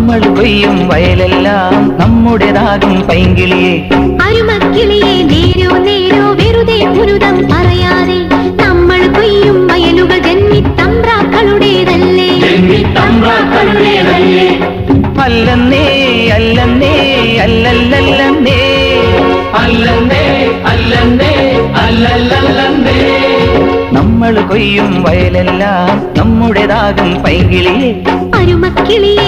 നമ്മൾ കൊയ്യും വയലെല്ലാം നമ്മുടേതാകും പൈങ്കിളിയെ. അരുമക്കിളിയെ നേരോ നേരോ വെറുതെ പുരുതം പറയാതെ നമ്മൾ കൊയ്യും വയലുകൾ ജന്മിത്തമ്പ്രാക്കളുടേതല്ലേ. അല്ലെന്നേ അല്ലെന്നേ അല്ലല്ലല്ലെന്നേ അല്ലെന്നേ അല്ലെന്നേ അല്ലല്ലല്ലെന്നേ. നമ്മൾ കൊയ്യും വയലെല്ലാം നമ്മുടേതാകും പൈങ്കിളിയെ. അരുമക്കിളിയെ